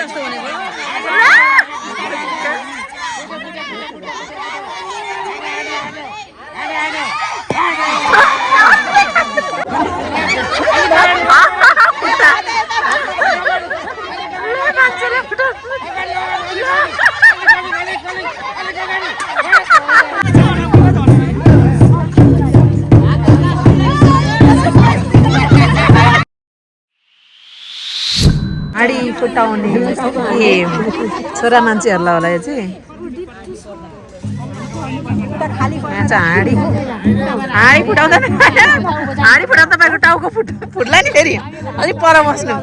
जस्तो भनेको हाँडी फुटाउने ए छोरा मान्छेहरूलाई होला यो चाहिँ यहाँ चाहिँ हाँडी फुटाउँदा हाँडी फुटाउँदा तपाईँको टाउको फुट्ला नि फेरि अलिक पर बस्नु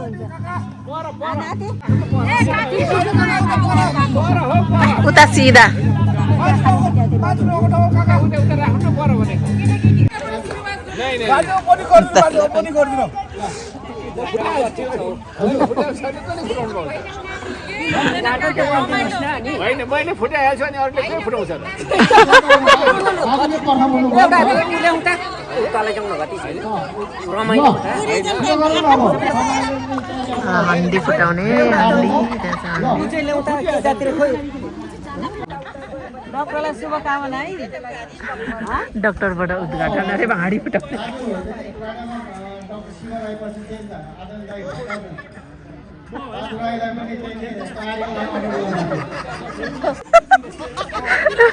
उता सिधा मैले फुटाइहाल्छु अनि अरूले के फुटाउँछ हन्डी फुटाउने डक्टरलाई शुभकामना है डक्टरबाट उद्घाटन अरे हाँडी फुटाउने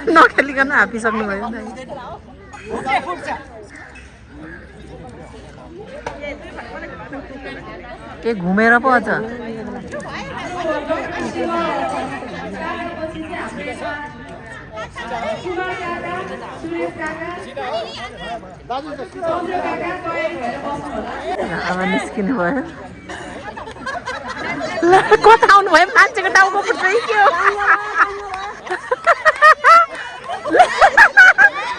नखेलिकन हापिसक्नु भयो के घुमेर पो अझ अब निस्किनु भयो कता आउनु भयो मान्छेको टाउको फुट्छ कि के हो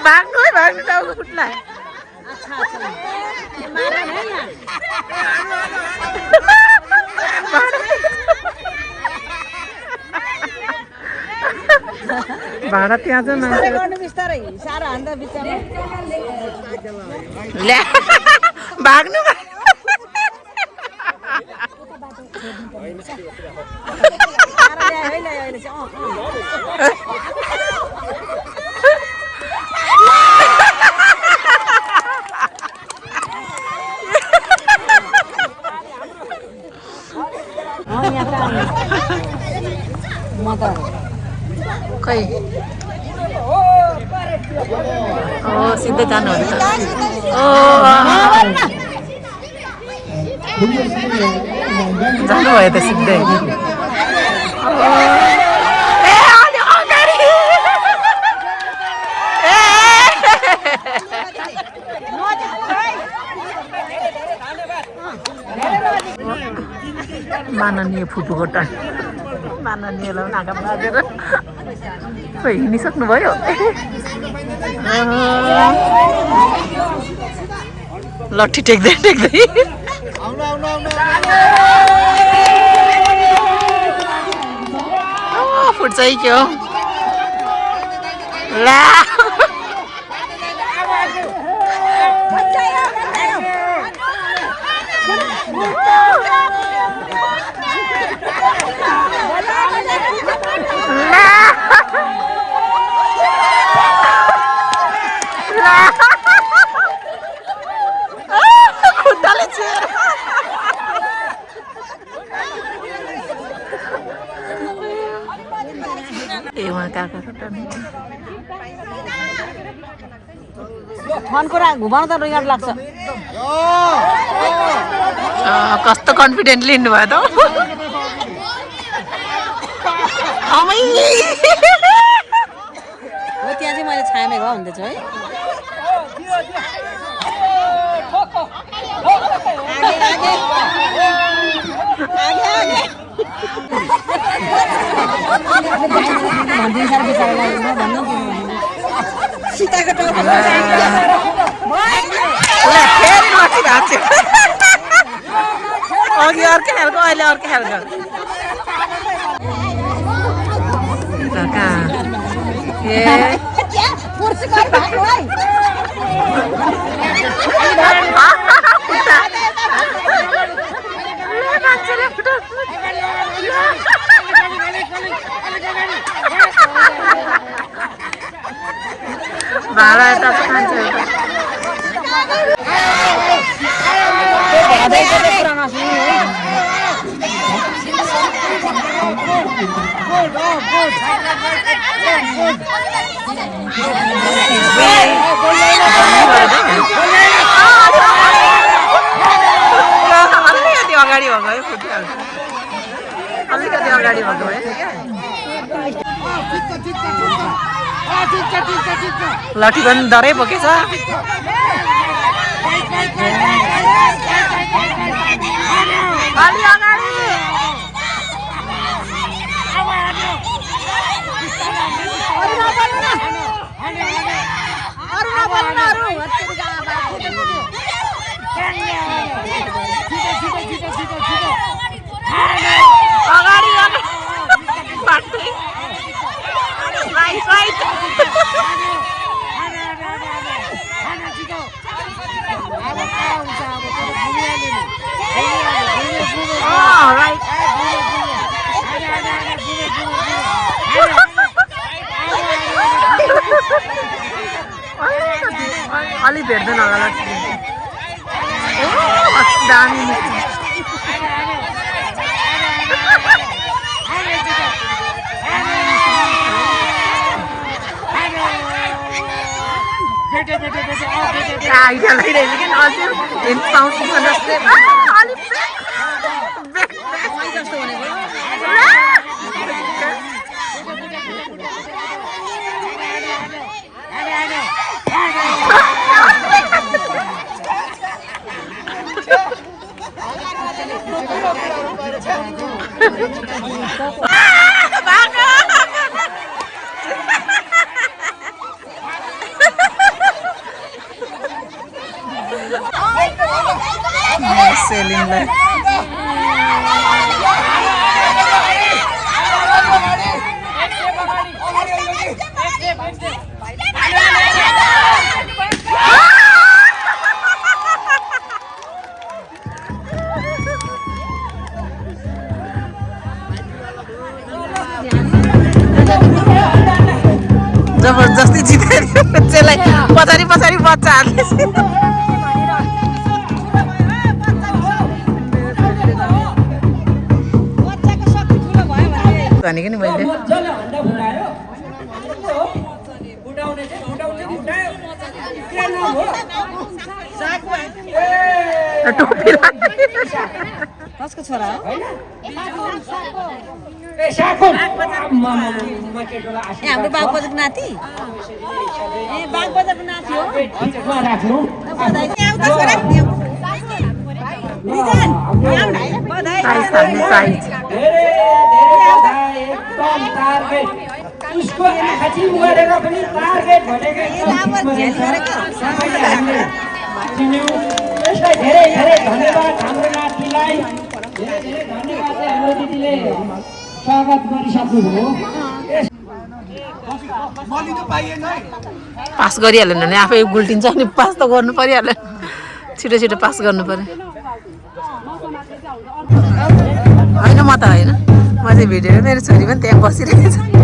भाग्नु है भाग्नु टाउको फुट्ला भाडा त्यहाँ चाहिँ मान्छे भाग्नु खै सिधै जानुहुन्छ जानुभयो त सिधै माननीय फुपूको माननीयलाई नाका बाजेर हिँडिसक्नुभयो लट्ठी टेक्दै टेक्दै फुट्छ है के हो ला कुरा घुमाउनु त रिगार्ड लाग्छ कस्तो कन्फिडेन्टली हिँड्नुभयो त हो त्यहाँ चाहिँ मैले छामेको हुँदैछु है अघि अर्कै खालको अहिले अर्कै खालको भाडा यता खान्छ एउटा अलिकति अगाडि भएको है फुटिहाल्छ अलिकति अगाडि भएको है लठी पनि डरै बोकेछ अलि अगाडि अगाडि बाटै राइट राइट अलि भेट्दैन होला दामी आइडिया लगाइरहेछ कि अझै हेर्नु पाउँछु जस्तै अलिक सेलिङलाई जबरजस्ती जितेर त्यसलाई पछाडि पछाडि बच्चाहरूले भनेको नि मैले टोपी कसको छोरा हो हाम्रो बागबजारको नाति ए बागबजारको नाति हो उसको आँखा चिम गरेर पनि टार्गेट भनेकै यसलाई धेरै धेरै धन्यवाद हाम्रो नातिलाई धेरै धेरै धन्यवाद हाम्रो दिदीले स्वागत गरिसक्नुभयो पास गरिहाल्यो भने आफै गुल्टिन्छ अनि पास त गर्नु परिहाल्यो छिटो छिटो पास गर्नु पर्यो होइन म त होइन म चाहिँ भिडियो मेरो छोरी पनि त्यहाँ बसिरहेको छ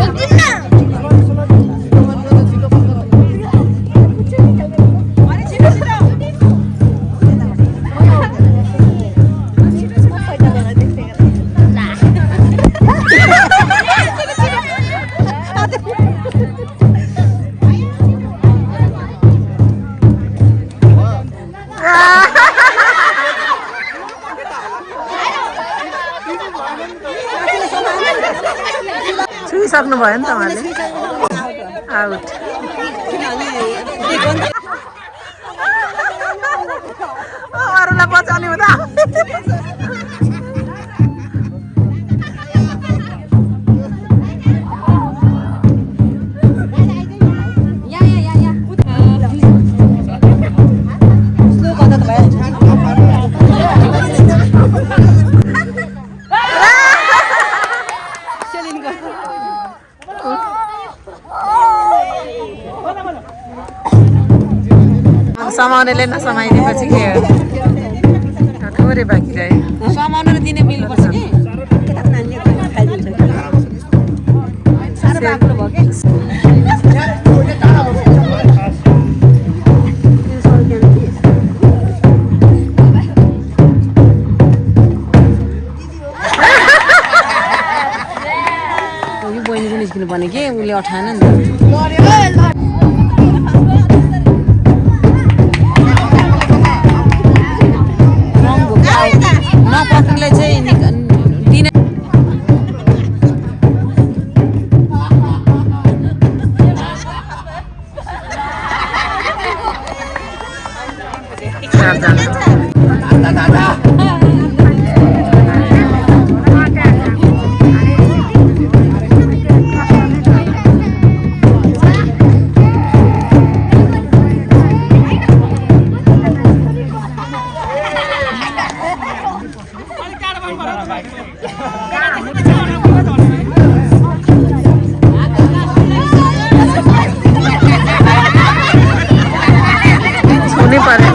छुइसक्नु भयो नि तपाईँले आउट अरूलाई बचाउने हुँदा समाउनेले नसमाइदिएपछि के थोरै बाँकी रह्यो समाउन दिने मिल्नु पर्छ कि साह्रो बाक्लो भयो कि बहिनीको निस्किनु पर्ने के उसले अठाएन नि त नपक्नेले चाहिँ दिन छुनै परेन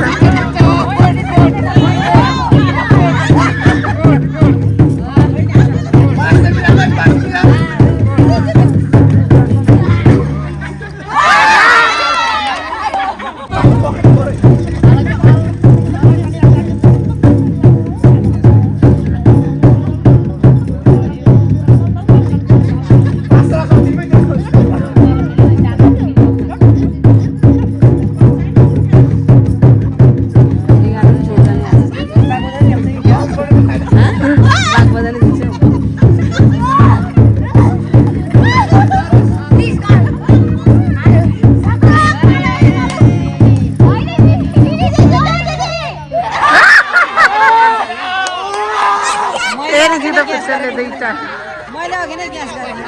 मैले अघि नै ग्यास गरेँ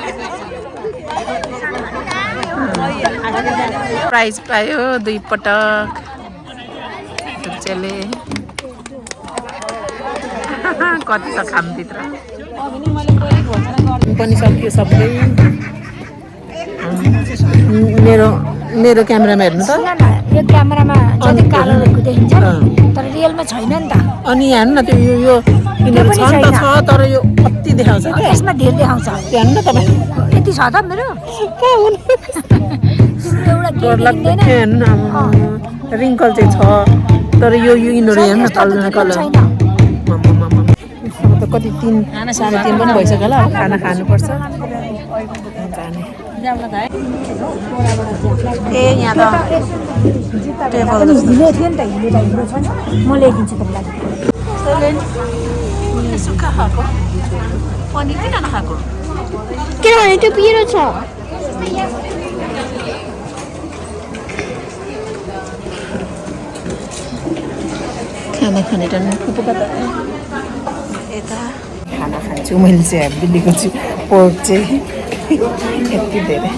प्राइज पायो 2 पटक चले कति छ खामभित्र पनि सक्यो सबै मेरो क्यामेरामा हेर्नु त यो क्यामेरामा जति कालो देखिन्छ तर रियलमा छैन नि त अनि हेर्नु न त्यो यो यिनीहरू छन् त छ तर यो कति देखाउँछ क्या यसमा धेरै देखाउँछ हेर्नु न तपाईँ यति छ त मेरो कहाँ हुनु हेर्नु रिङ्कल चाहिँ छ तर यो यिनीहरू हेर्नु न तल कलर त कति 3 साढे 3 पनि भइसक्यो होला खाना खानुपर्छ ए यहाँ त टेबल हिलो थियो नि त हिलो छ म ल्याइदिन्छु तपाईँलाई सुक्खा खाएको पनिर किन नखाएको किनभने त्यो पिरो छ खाना खाने टन यता खाना खान्छु मैले चाहिँ बिल्लीको छु पोर्क चाहिँ यति धेरै